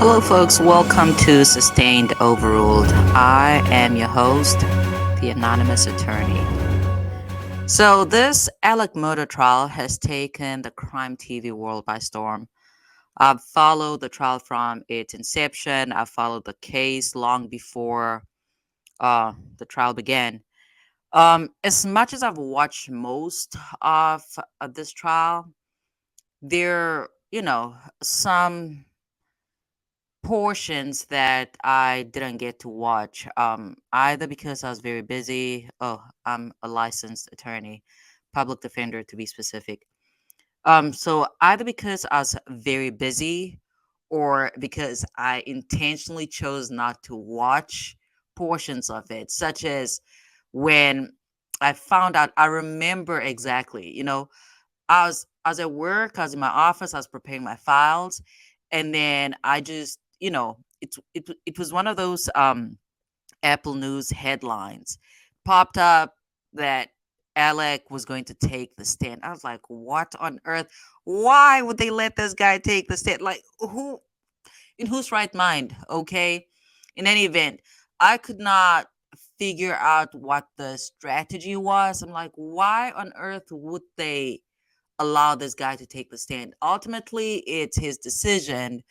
Hello, folks. Welcome to Sustained Overruled. I am your host, the Anonymous Attorney. So, this Alex Murdaugh trial has taken the crime TV world by storm. I've followed the trial from its inception. I've followed the case long before the trial began. As much as I've watched most of this trial, there, some portions that I didn't get to watch, either because I was very busy. Oh, I'm a licensed attorney, public defender to be specific. So either because I was very busy or because I intentionally chose not to watch portions of it, such as when I found out, I remember exactly, I was at work, I was in my office, I was preparing my files, and then I just, it was one of those Apple News headlines popped up that Alec was going to take the stand. I was like, what on earth? Why would they let this guy take the stand? Like, who in whose right mind? Okay. In any event, I could not figure out what the strategy was. I'm like, why on earth would they allow this guy to take the stand? Ultimately, it's his decision,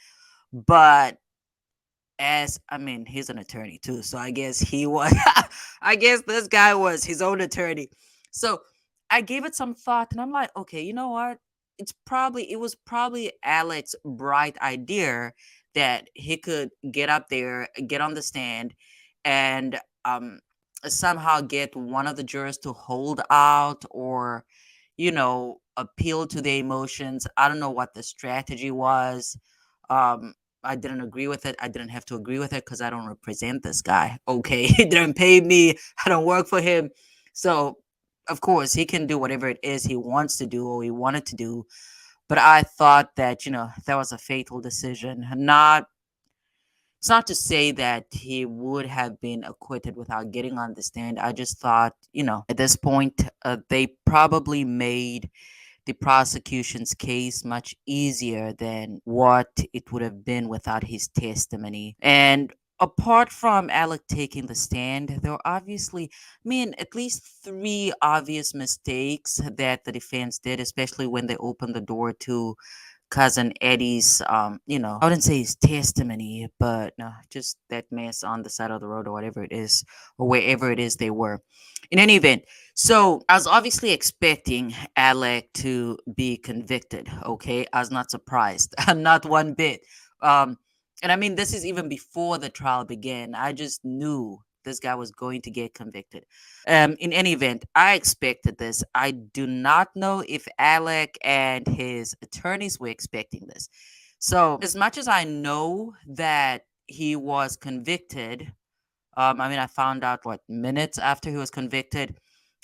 but he's an attorney too, so I guess he was I guess this guy was his own attorney. So I gave it some thought and I'm like, okay, you know what? It was probably Alex's bright idea that he could get up there, get on the stand, and somehow get one of the jurors to hold out or, appeal to their emotions. I don't know what the strategy was. Um, I didn't agree with it. I didn't have to agree with it because I don't represent this guy. Okay. He didn't pay me. I don't work for him. So, of course, he can do whatever it is he wants to do or he wanted to do. But I thought that, that was a fatal decision. It's not to say that he would have been acquitted without getting on the stand. I just thought, at this point, they probably made the prosecution's case much easier than what it would have been without his testimony. And apart from Alec taking the stand, there were at least three obvious mistakes that the defense did, especially when they opened the door to cousin Eddie's, I wouldn't say his testimony, but no, just that mess on the side of the road or whatever it is, or wherever it is they were. In any event, so I was obviously expecting Alec to be convicted. Okay, I was not surprised, not one bit. And I mean, this is even before the trial began. I just knew this guy was going to get convicted. In any event, I expected this. I do not know if Alec and his attorneys were expecting this. So, as much as I know that he was convicted, I found out minutes after he was convicted.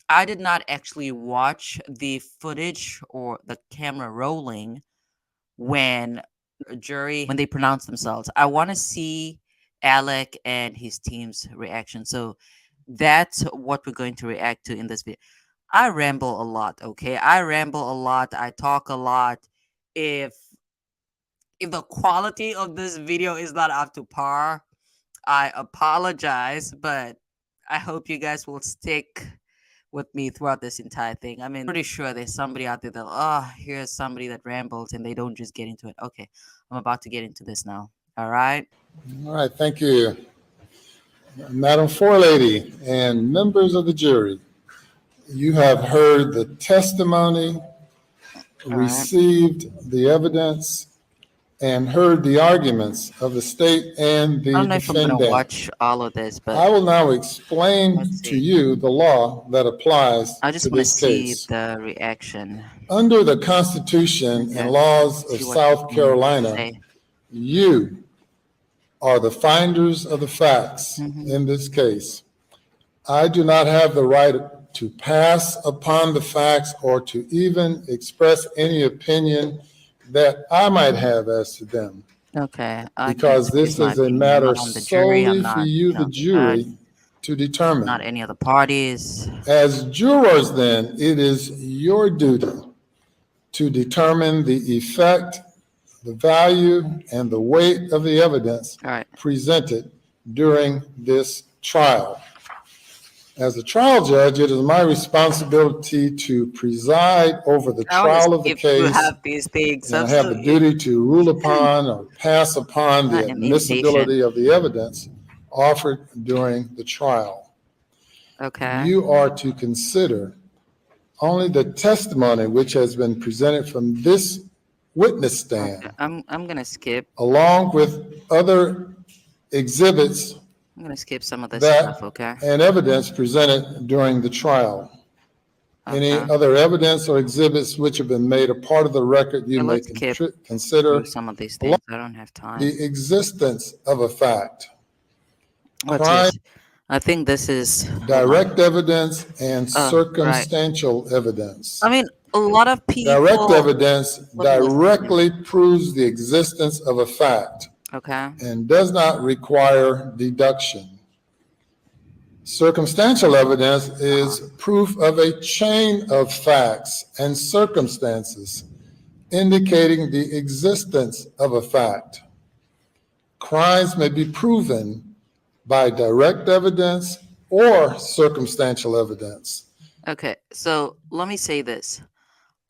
I did not actually watch the footage or the camera rolling when when they pronounce themselves. I want to see Alec and his team's reaction. So that's what we're going to react to in this video. I ramble a lot, okay? I ramble a lot. I talk a lot. If the quality of this video is not up to par, I apologize, but I hope you guys will stick with me throughout this entire thing. Pretty sure there's somebody out there that, here's somebody that rambles and they don't just get into it. Okay, I'm about to get into this now. All right. All right, thank you. Madam Forelady and members of the jury, you have heard the testimony, received the evidence, and heard the arguments of the state and the I don't know if I'm going to defendant. watch all of this, but I will now explain let's to see. you the law that applies I just to want to this see case. the reaction. Under the Constitution Okay. and laws of See what South they Carolina, say. you are the finders of the facts Mhm. in this case. I do not have the right to pass upon the facts or to even express any opinion that I might have as to them, Okay. I can because excuse this my is a opinion. I'm matter not on the jury. I'm solely for not, you, the jury, to not determine. any of the parties. As jurors, then, it is your duty to determine the effect the value and the weight of the evidence All right. presented during this trial. As a trial judge, it is my responsibility to preside over the I want to trial of the skip through case, half these things. and I I'm have so the duty to rule upon or pass upon I the am impatient. admissibility of the evidence offered during the trial. Okay. You are to consider only the testimony which has been presented from this witness Okay. stand, I'm gonna skip. along with other exhibits I'm gonna skip some of this stuff. that Okay. and evidence presented during the trial. Any Okay. other evidence or exhibits which have been made a part of the record you Yeah, may let's skip through consider some of these along things. I don't have time. the existence of a fact, What's crime, this? I think this is. Hold on. direct evidence, and Right. circumstantial evidence. I mean, a lot of Direct people. evidence Let me listen to him. directly proves the existence of a fact Okay. and does not require deduction. Circumstantial evidence Uh-huh. is proof of a chain of facts and circumstances indicating the existence of a fact. Crimes may be proven by direct evidence or circumstantial evidence. Okay. So let me say this.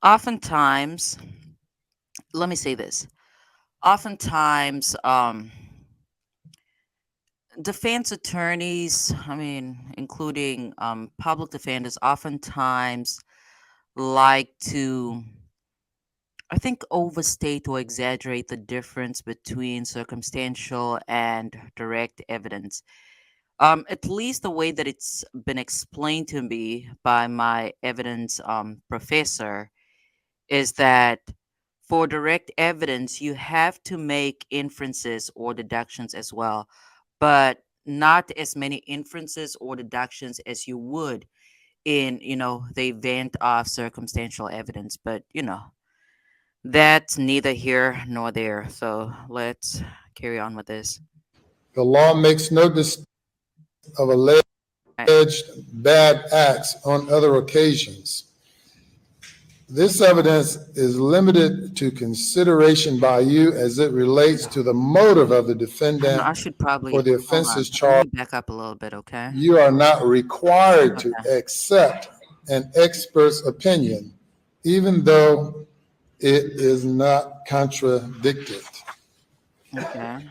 Oftentimes, let me say this. Oftentimes, defense attorneys, I mean, including public defenders, oftentimes like to, I think, overstate or exaggerate the difference between circumstantial and direct evidence. At least the way that it's been explained to me by my evidence professor is that for direct evidence, you have to make inferences or deductions as well, but not as many inferences or deductions as you would in, the event of circumstantial evidence. But, that's neither here nor there. So let's carry on with this. The law makes no distinction of alleged Right. bad acts on other occasions. This evidence is limited to consideration by you as it relates to the motive of the I don't know. defendant I should for probably the hold on. offenses Let me charged. back up a little bit, okay? You are not required to Okay. accept an expert's opinion, even though it is not contradicted. Okay.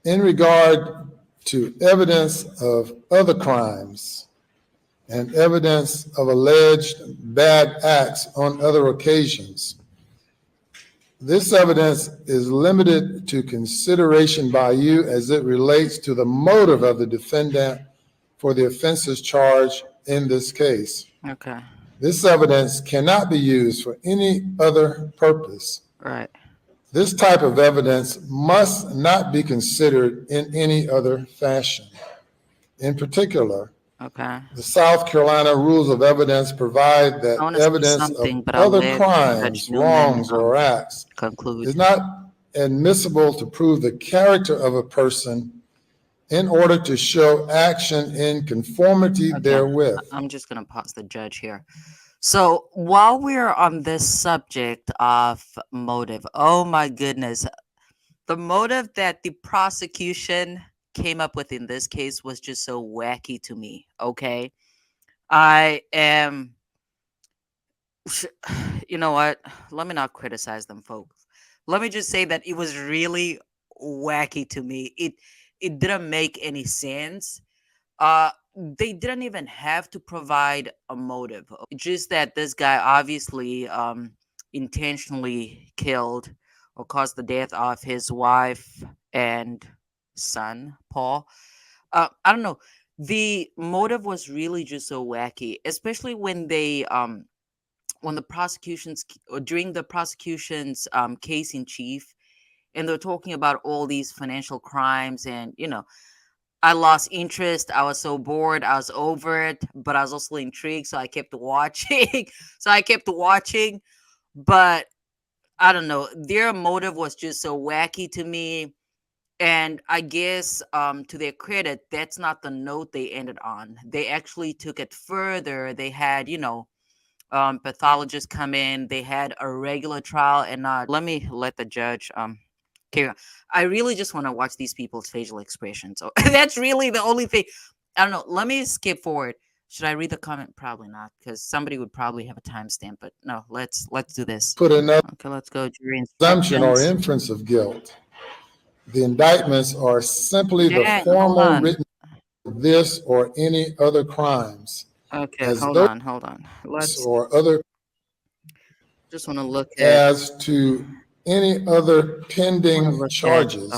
In regard to evidence of other crimes and evidence of alleged bad acts on other occasions, this evidence is limited to consideration by you as it relates to the motive of the defendant for the offenses charged in this case. Okay. This evidence cannot be used for any other purpose. Right. This type of evidence must not be considered in any other fashion. In particular, Okay. the South Carolina rules of evidence provide I that want to say evidence of something, but I'll other let Judge crimes, Newman wrongs, or acts conclude. is not admissible to prove the character of a person in order to show action in conformity Okay. therewith. I'm just going to pause the judge here. So while we're on this subject of motive, oh my goodness, the motive that the prosecution came up with in this case was just so wacky to me. Okay. I am, you know what? Let me not criticize them, folks. Let me just say that it was really wacky to me. It didn't make any sense. They didn't even have to provide a motive. Just that this guy obviously intentionally killed or caused the death of his wife and son, Paul. I don't know. The motive was really just so wacky, especially when the prosecution's or during the prosecution's case in chief, and they're talking about all these financial crimes, and I lost interest. I was so bored. I was over it, but I was also intrigued, so I kept watching. But I don't know. Their motive was just so wacky to me. And I guess to their credit, that's not the note they ended on. They actually took it further. They had, pathologists come in. They had a regular trial, and let me let the judge carry on. I really just want to watch these people's facial expressions. So that's really the only thing. I don't know. Let me skip forward. Should I read the comment? Probably not, because somebody would probably have a timestamp. But no, let's do this. Put another Okay, let's go. Jury presumption or instructions. inference of guilt. The indictments are simply the Dang, hold formal on. written this or any other crimes, Okay, as hold those on, hold on. Let's or other just want to look at as to any other pending charges,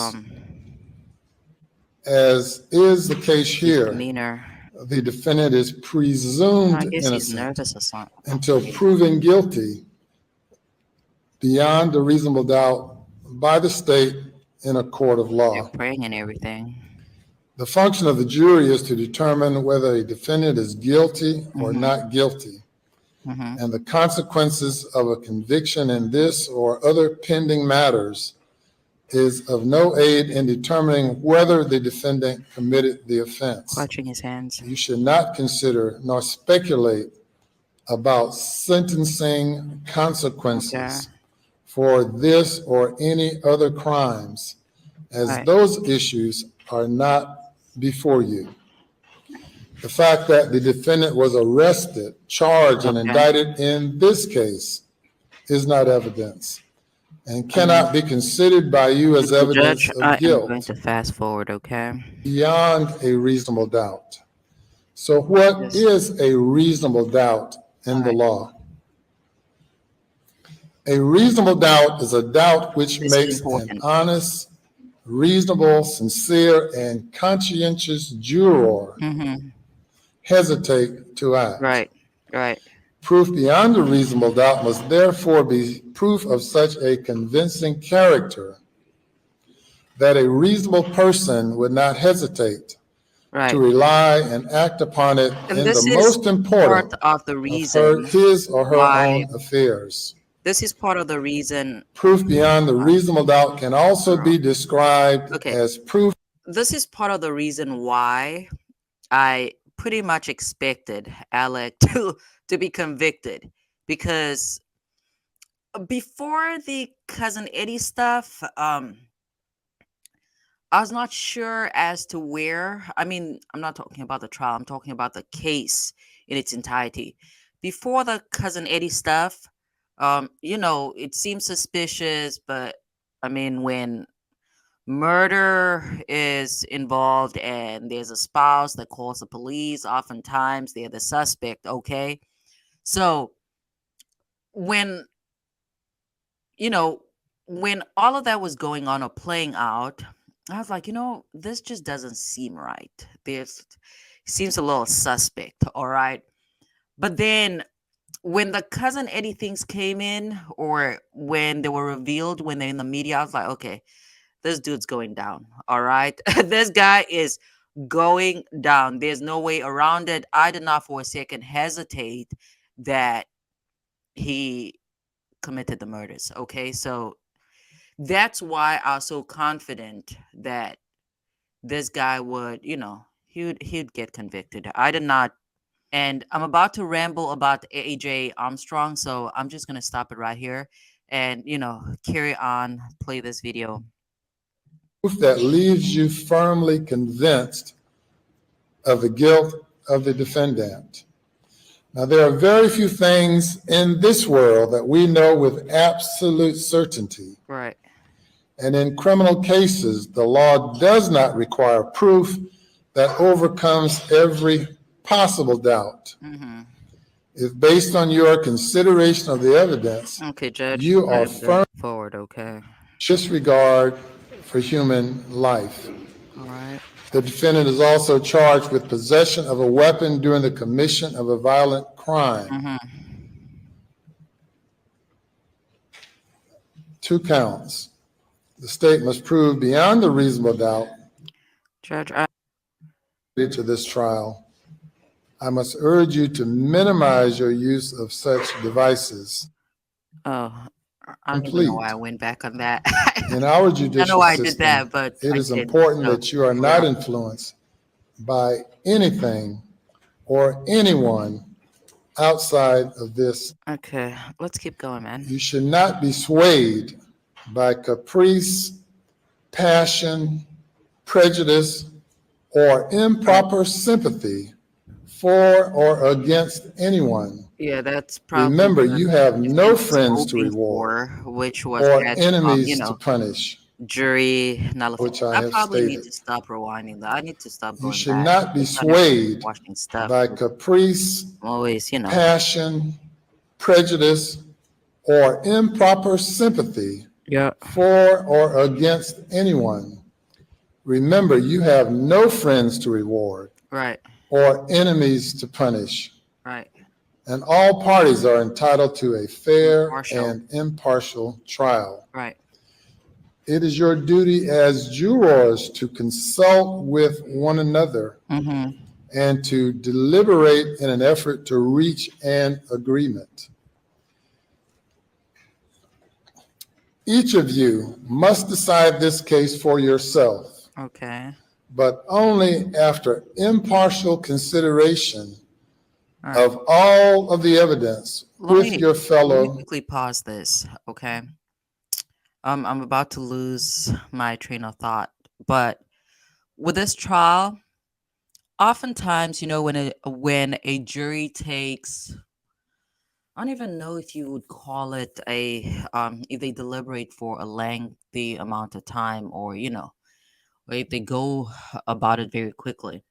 as is the case his here. demeanor. The defendant is I presumed guess he's innocent nervous or something. until proven guilty beyond a reasonable doubt by the state in a court of They're law. praying and everything. The function of the jury is to determine whether a defendant is guilty or not guilty, and the consequences of a conviction in this or other pending matters is of no aid in determining whether the defendant committed the offense. Clutching his hands. You should not consider nor speculate about sentencing consequences for this or any other crimes, as those issues are not before you. The fact that the defendant was arrested, charged, and indicted in this case is not evidence and cannot be considered by you as evidence Judge, of I am guilt going to fast forward, okay? beyond a reasonable doubt. So what is a reasonable doubt in the law? A reasonable doubt is a doubt which makes an honest, reasonable, sincere, and conscientious juror hesitate to act. Right. Proof beyond a reasonable doubt must therefore be proof of such a convincing character that a reasonable person would not hesitate to rely and act upon it in the most important of the reason his or her own affairs. This is part of the reason. Proof beyond the reasonable doubt can also be described as proof. This is part of the reason why I pretty much expected Alec to be convicted, because before the Cousin Eddie stuff, I was not sure as to where. I mean, I'm not talking about the trial. I'm talking about the case in its entirety. Before the Cousin Eddie stuff, it seems suspicious, but I mean, when murder is involved and there's a spouse that calls the police, oftentimes they're the suspect, okay? So when when all of that was going on or playing out, I was like, this just doesn't seem right. This seems a little suspect, all right? But then when the Cousin Eddie things came in, or when they were revealed, when they're in the media, I was like, okay, this dude's going down, all right? This guy is going down. There's no way around it. I did not for a second hesitate that he committed the murders, okay? So that's why I was so confident that this guy would, he'd get convicted. I did not. And I'm about to ramble about AJ Armstrong, so I'm just going to stop it right here and, carry on, play this video. Proof that leaves you firmly convinced of the guilt of the defendant. Now, there are very few things in this world that we know with absolute certainty. Right. And in criminal cases, the law does not require proof that overcomes every possible doubt. If based on your consideration of the evidence, okay, Judge, you are firm forward, okay, disregard for human life. All right. The defendant is also charged with possession of a weapon during the commission of a violent crime. 2 counts. The state must prove beyond a reasonable doubt. Judge, to this trial, I must urge you to minimize your use of such devices. Oh, I don't even know why I went back on that. In our judicial I know why I system, did that, but it is important that you are not influenced by anything or anyone outside of this. Okay, let's keep going, man. You should not be swayed by caprice, passion, prejudice, or Right. improper sympathy for or against anyone. Yeah, that's probably Remember, the you have no sentiment I was friends to hoping reward for, which was or that, enemies to punish, jury nullification. which I I have probably need stated. to stop rewinding that. I need to stop You going should back. not be That's why I never keep swayed watching stuff. by 'Cause caprice, I'm always, passion, prejudice, or improper sympathy Yeah. for or against anyone. Remember, you have no friends to reward Right, or enemies to punish, right. and all parties are entitled to a fair Impartial. and impartial trial. Right. It is your duty as jurors to consult with one another Mm-hmm. and to deliberate in an effort to reach an agreement. Each of you must decide this case for yourself, Okay. but only after impartial consideration All right. of all of the evidence Let with me your let me fellow. quickly pause this. Okay. I'm about to lose my train of thought, but with this trial, oftentimes, when a jury takes, I don't even know if you would call it if they deliberate for a lengthy amount of time, or if they go about it very quickly.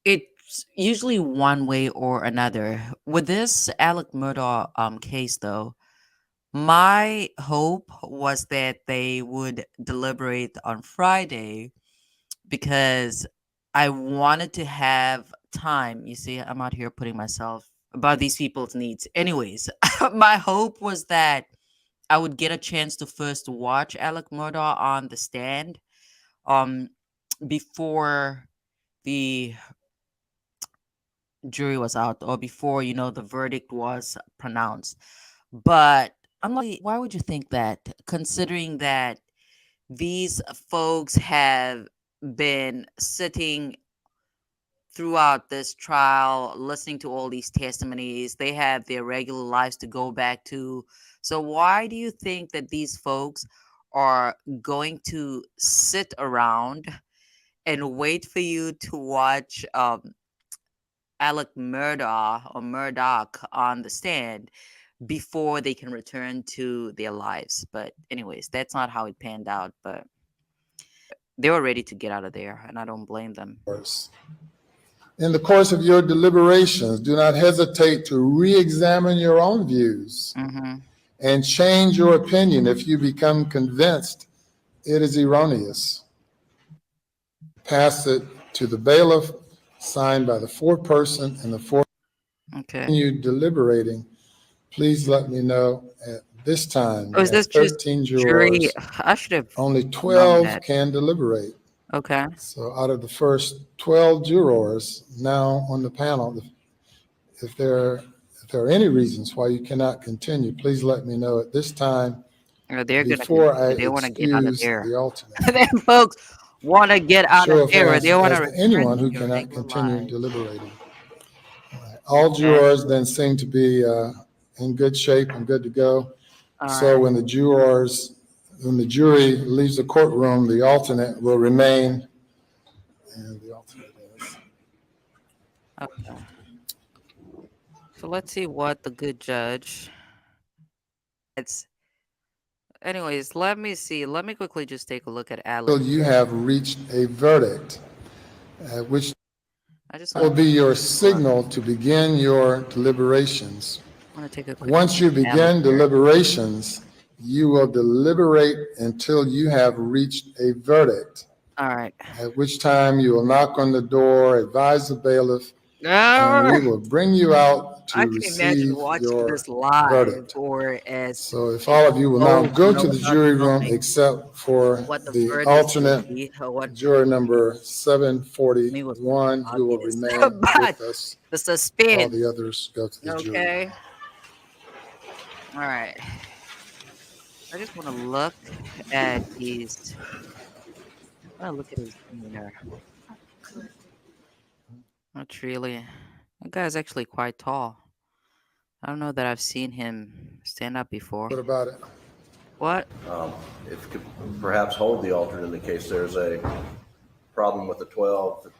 It's usually one way or another. With this Alec Murdaugh case, though, my hope was that they would deliberate on Friday because I wanted to have time. You see, I'm out here putting myself about these people's needs. Anyways, my hope was that I would get a chance to first watch Alec Murdaugh on the stand um before the jury was out, or before the verdict was pronounced. But I'm like, why would you think that, considering that these folks have been sitting throughout this trial, listening to all these testimonies? They have their regular lives to go back to. So why do you think that these folks are going to sit around and wait for you to watch Alec Murdaugh or Murdoch on the stand before they can return to their lives? But anyways, that's not how it panned out. But they were ready to get out of there, and I don't blame them. In the course of your deliberations, do not hesitate to re-examine your own views Mm-hmm. and change your opinion if you become convinced it is erroneous. Pass it to the bailiff, signed by the foreperson, and the foreperson. Okay. You deliberating, please let me know at this time. Oh, You is have this just 13 jury? jurors, I should have only known 12 that. can deliberate. Okay. So out of the first 12 jurors now on the panel, if there, if there are any reasons why you cannot continue, please let me know at this time They're gonna before I continue. They want to get out of excuse there. the alternate. Them folks want to get out of Show of there. hands They want to as to return anyone to who their cannot regular continue lives. deliberating. All Okay. jurors then seem to be in good shape and good to go. All So right. when the jury leaves the courtroom, the alternate will remain. And the alternate is. Okay. So let's see what the good judge. It's anyways. Let me see. Let me quickly just take a look at Alex. Until you have reached a verdict, which I just will want be your to look. signal to begin your deliberations. I want to take a quick Once you look at Alex begin here. deliberations, you will deliberate until you have reached a verdict, All right. at which time you will knock on the door, advise the bailiff, and we Ah, will bring you out I to can imagine receive watching your this live, verdict. or as So if in all of you will now slow, go to the without jury room, knowing except for what the the verdict will alternate be, or what juror number me was pretty 741, who will obvious. remain But with us the while suspense, the others go to the jury room. okay? All right. I just want to look at his. I want to look at his demeanor. Not really. That guy's actually quite tall. I don't know that I've seen him stand up before. What about it? What? If you could perhaps hold the alternate in the case there's a problem with the 12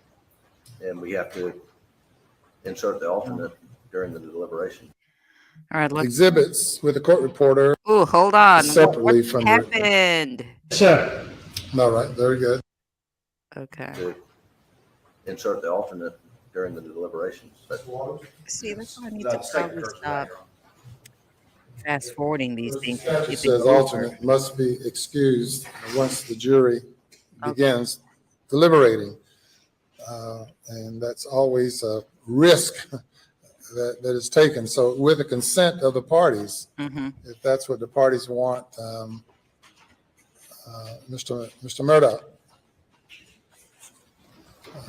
and we have to insert the alternate during the deliberation. All right, let's. Exhibits with the court reporter Oh, hold on. What separately from the. happened? Sir. All right, very good. Okay. To insert the alternate during the deliberations. See, that's why I need to probably stop fast forwarding these things and Statute skipping says over. alternate must be excused once the jury Okay. begins deliberating. And that's always a risk that is taken. So with the consent of the parties, Mm-hmm. if that's what the parties want, Mr. Murdaugh,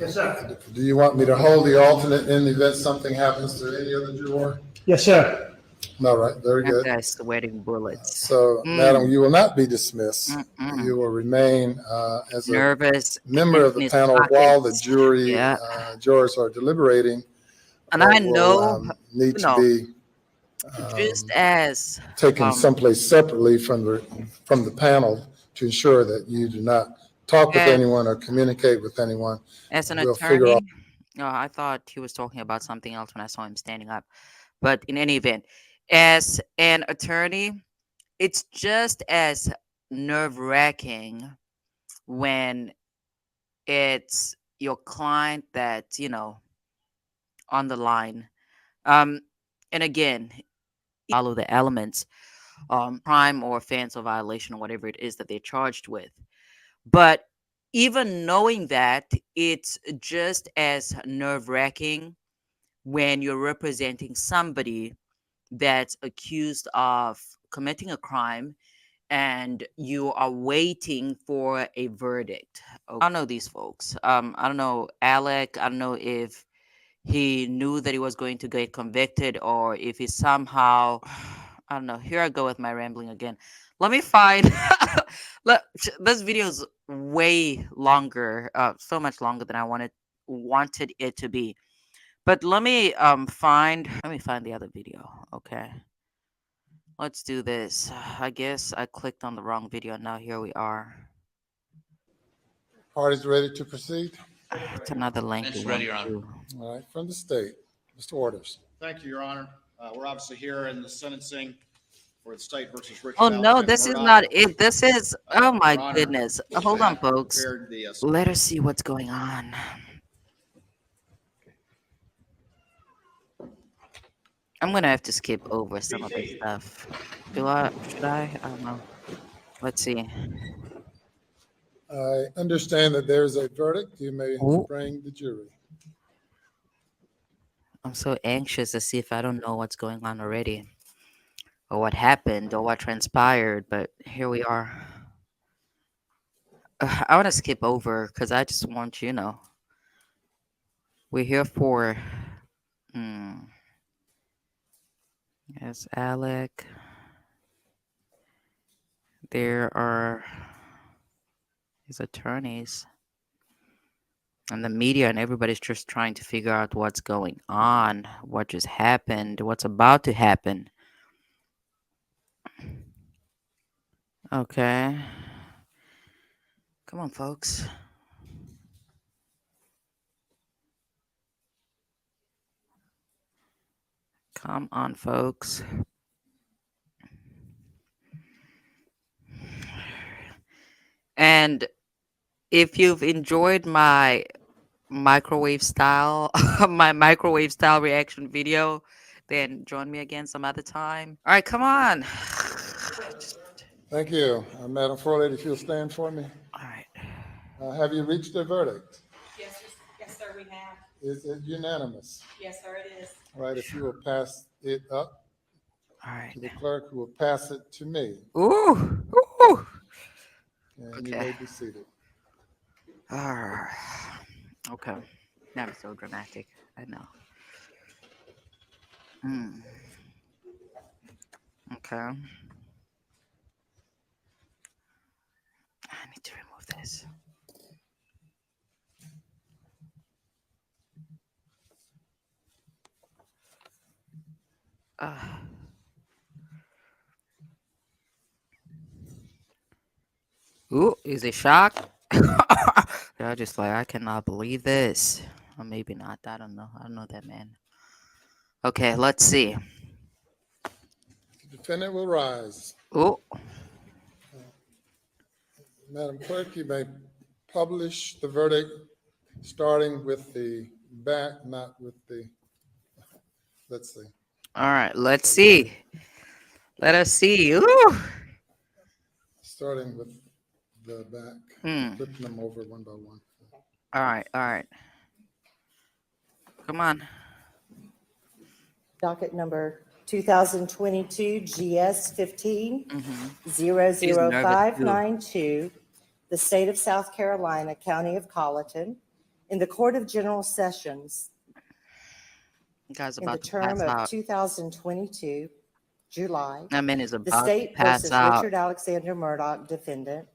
Yes, sir. do you want me to hold the alternate in the event something happens to any other juror? Yes, sir. All right, very That good. guy's sweating bullets. So, Madam, you will not be dismissed. Mm-mm. You will remain as a Nervous. member of in the his panel while the pockets. jury Yeah. jurors are deliberating. And or I will, know, need you to know, be just as taken someplace separately from the panel to ensure that you do not talk with as, anyone or communicate with anyone. as an We'll figure attorney, out. I thought he was talking about something else when I saw him standing up. But in any event, as an attorney, it's just as nerve wracking when it's your client that's, on the line. Um, and again, follow the elements, crime or offense or violation or whatever it is that they're charged with. But even knowing that, it's just as nerve wracking when you're representing somebody that's accused of committing a crime and you are waiting for a verdict. Okay. I don't know these folks. I don't know Alec. I don't know if he knew that he was going to get convicted or if he somehow, I don't know. Here I go with my rambling again. Let me find. This video is way longer, so much longer than I wanted it to be. But let me find the other video. Okay. Let's do this. I guess I clicked on the wrong video. Now here we are. Parties ready to proceed? It's another lengthy one too. All right, from the state, Mr. Orders. Thank you, Your Honor. We're obviously here in the sentencing for the state versus Richard Oh no, Alexander this is Murdaugh. not it. This is, oh my Your Honor, goodness. Hold on, I folks. prepared the, Let us see what's going on. I'm gonna have to skip over some of this stuff. Should I? I don't know. Let's see. I understand that there is a verdict. You may Oh. bring the jury. I'm so anxious to see if I don't know what's going on already, or what happened, or what transpired, but here we are. I want to skip over because I just want we're here for. Yes, Alec. There are his attorneys and the media, and everybody's just trying to figure out what's going on, what just happened, what's about to happen. Okay. Come on, folks. Come on, folks. And if you've enjoyed my microwave style reaction video, then join me again some other time. All right, come on. Thank you. Madam Forlady, if you'll stand for me. All right. Have you reached a verdict? Yes, yes, sir, we have. Is it unanimous? Yes, sir, it is. All right, if you will pass it up All right. to the clerk, who will pass it to me, Ooh. Ooh. and you Okay. may be seated. Okay. That was so dramatic. I know. Okay. I need to remove this. Ooh, is it shocked? They're just like, I cannot believe this. Or maybe not. I don't know. I don't know that man. Okay, let's see. The defendant will rise. Oh, Madam Clerk, you may publish the verdict, starting with the back, not with the, let's see. all right. Let's see. Let us see. Ooh. Starting with the back, Hmm. flipping them over one by one. All right. All right. Come on. Docket number 2022 GS 15 Mm-hmm. He's nervous too. 00592, the State of South Carolina, County of Colleton, in the Court of General Sessions The guy's in the about to term pass of out. 2022, July. That man is The about to State pass versus out. Richard Alexander Murdaugh, defendant.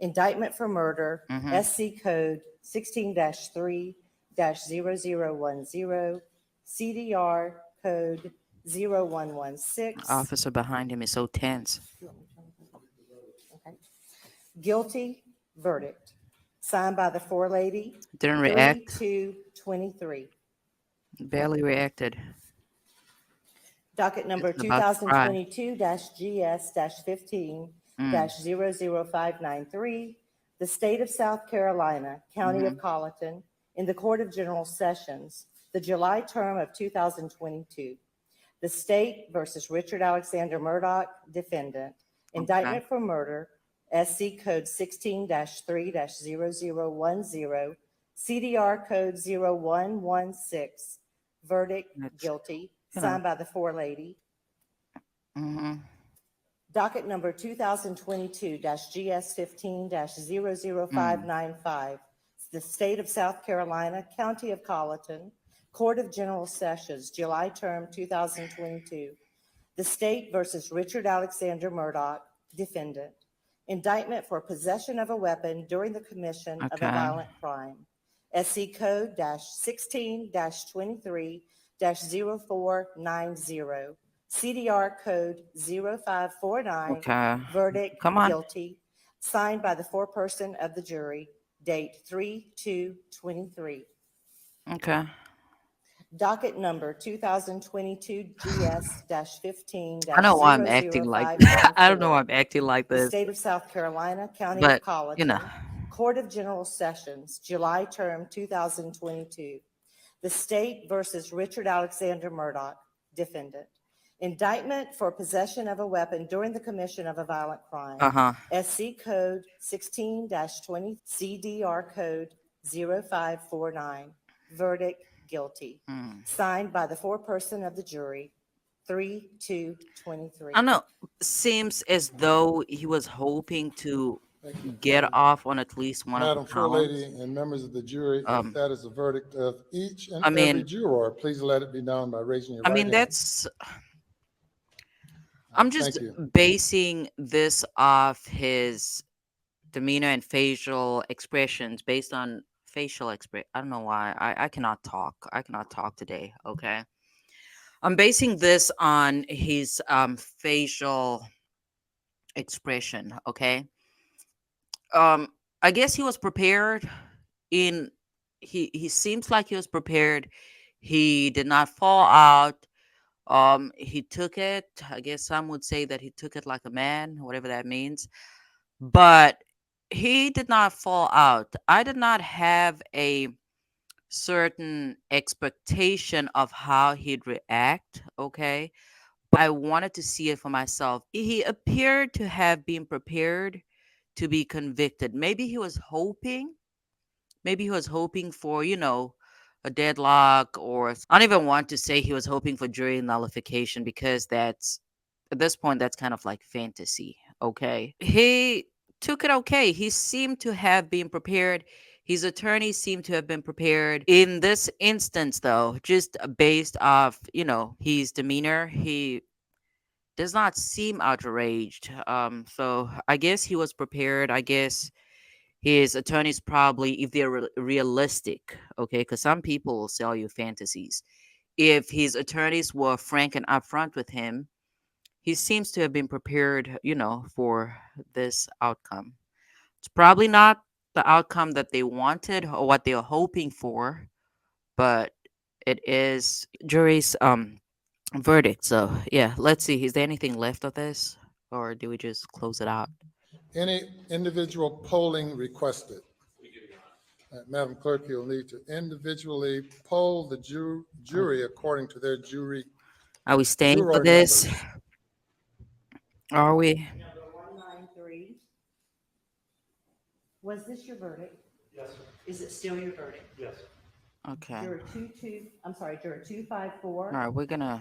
Indictment for murder, Mm-hmm. SC Code 16-3-0010, CDR Code 0116. Officer behind him is so tense. Okay. Guilty verdict. Signed by the forelady, Didn't react. 3-2-23. Barely reacted. Docket number Just about to cry. Mm. 2022-GS-15-00593, the State of South Carolina, County Mm-hmm. of Colleton, in the Court of General Sessions, the July term of 2022. The State versus Richard Alexander Murdaugh, defendant. Okay. Indictment for murder, SC Code 16-3-0010, CDR Code 0116. Verdict, It's, guilty. you know. Signed by the forelady. Mm-hmm. Docket number 2022-GS15-00595, the State of South Carolina, County of Colleton, Court of General Sessions, July term 2022. The State versus Richard Alexander Murdaugh, defendant. Indictment for possession of a weapon during the commission of a Okay. violent crime. SC Code -16-23-0490. CDR Code 0549. Okay. Verdict, Come on. guilty. Signed by the foreperson of the jury. Date 3/2/23. Okay. Docket number 2022 I know why I'm acting like I don't know why GS-15-00594. I'm acting like The this, State of South Carolina, County of but you know. Colleton, Court of General Sessions, July term 2022. The State versus Richard Alexander Murdaugh, defendant. Indictment for possession of a weapon during the commission of a violent crime. Uh-huh. SC Code 16-20, CDR Code 0549. Verdict, guilty. Mm. Signed by the foreperson of the jury, 3/2/23. I don't know. Seems as though he was hoping to Thank you. get off on at least one of the Madam counts. Forelady and members of the jury, if Um, that is the verdict of each and I every mean, juror, please let it be known by raising your I right mean hand. that's I'm just Thank you. basing this off his demeanor and facial expressions based on facial express. I don't know why. I cannot talk. I cannot talk today. Okay. I'm basing this on his facial expression. Okay. Um, I guess he was prepared. In he seems like he was prepared. He did not fall out. He took it. I guess some would say that he took it like a man, whatever that means. But he did not fall out. I did not have a certain expectation of how he'd react, okay? But I wanted to see it for myself. He appeared to have been prepared to be convicted. Maybe he was hoping for, a deadlock, or I don't even want to say he was hoping for jury nullification because that's at this point that's kind of like fantasy, okay? He took it okay. He seemed to have been prepared. His attorney seemed to have been prepared. In this instance though, just based off, his demeanor, he does not seem outraged. So I guess he was prepared. I guess his attorneys probably, if they're realistic, okay, because some people will sell you fantasies. If his attorneys were frank and upfront with him, he seems to have been prepared, for this outcome. It's probably not the outcome that they wanted or what they were hoping for, but it is jury's verdict. So yeah, let's see. Is there anything left of this, or do we just close it out? Any individual polling requested? Madam Clerk, you'll need to individually poll the jury according to their Are we staying for juror this? numbers. Are we? Number 193. Was this your verdict? Yes, sir. Is it still your verdict? Yes. Okay. Juror All 254. right, we're gonna.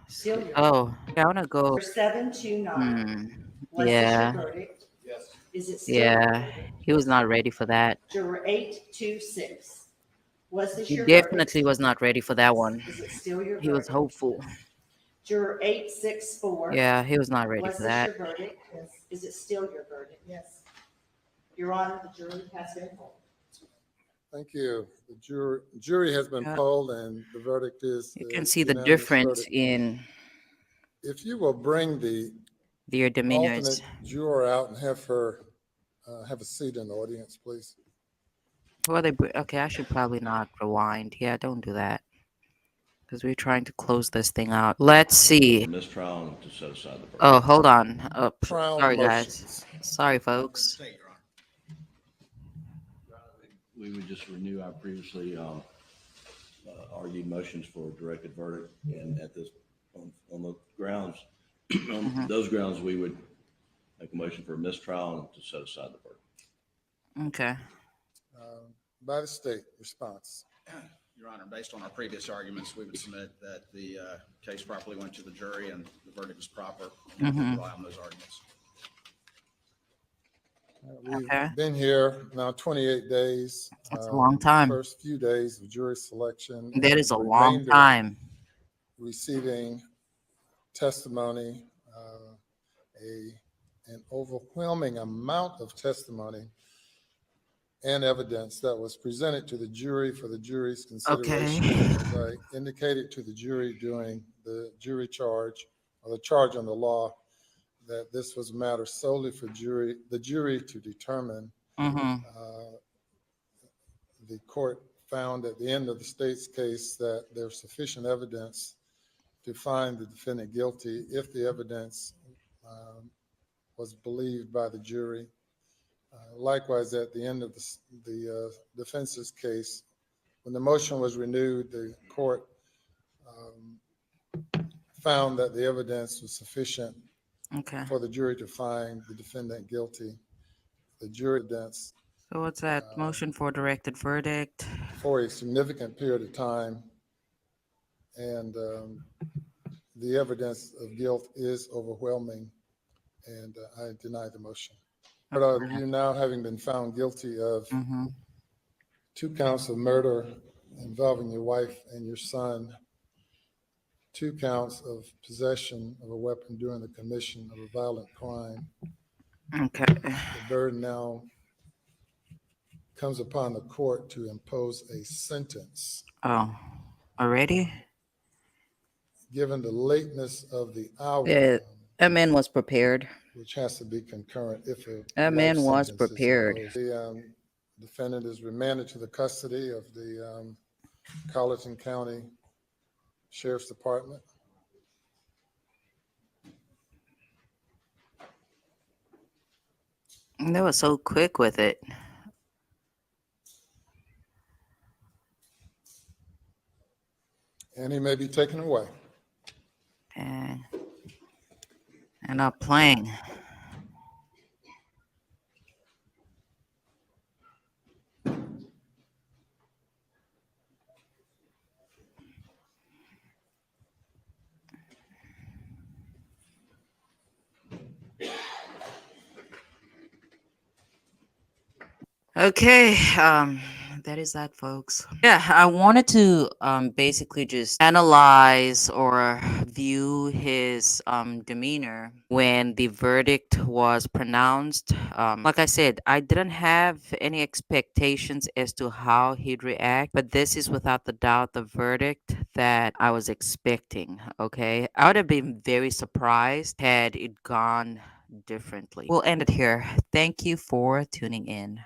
Still your. Oh, yeah, I wanna go. Juror 729. Hmm. Was this your Yeah. verdict? Yes. Is it still your Yeah. verdict? He was not ready for that. Juror 826. Was this He your verdict? definitely was not ready for that one. Is it still your He was verdict? hopeful. Juror 864. Yeah, he was not ready Was for this that. your verdict? Yes. Is it still your verdict? Yes. Your Honor, the jury has been polled. Thank you. The jury has been Yeah. polled and the verdict is. You the can see the unanimous difference verdict. in If you will bring the their demeanors. alternate juror out and have her have a seat in the audience, please. Well, okay, I should probably not rewind. Yeah, don't do that. Because we're trying to close this thing out. Let's see. Mistrial and to set aside the verdict. Oh, hold on. Oh, Trial sorry, guys. motions. Sorry, folks. State, Your Honor. We would just renew our previously argued motions for a directed verdict, and at this, on the grounds, on those grounds, we would make a motion for a mistrial and to set aside the verdict. Okay. By the state, response. Your Honor, based on our previous arguments, we would submit that the case properly went to the jury and the verdict is proper. And we rely on those arguments. We've Okay. been here now 28 days. That's a long time. First few days of jury selection. That is a the long remainder time. Receiving testimony, an overwhelming amount of testimony and evidence that was presented to the jury for the jury's consideration. Okay. As I indicated to the jury during the jury charge, or the charge on the law, that this was a matter solely for the jury to determine. Mm-hmm. The court found at the end of the state's case that there's sufficient evidence to find the defendant guilty if the evidence was believed by the jury. Likewise, at the end of the defense's case, when the motion was renewed, the court found that the evidence was sufficient Okay. for the jury to find the defendant guilty. The jury evidence So what's that? Motion for directed verdict. for a significant period of time, and the evidence of guilt is overwhelming, and I deny the motion. But you now having been found guilty of Mm-hmm. 2 counts of murder involving your wife and your son, 2 counts of possession of a weapon during the commission of a violent crime, Okay. the burden now comes upon the court to impose a sentence. Oh, already? Given the lateness of the hour, Yeah, that man was prepared. which has to be concurrent if a That man life was sentence is prepared. imposed. The defendant is remanded to the custody of the Colleton County Sheriff's Department. And they were so quick with it. And he may be taken away. And not playing. Okay, that is that, folks. Yeah, I wanted to basically just analyze or view his demeanor when the verdict was pronounced. Like I said, I didn't have any expectations as to how he'd react, but this is without the doubt the verdict that I was expecting. Okay, I would have been very surprised had it gone differently. We'll end it here. Thank you for tuning in.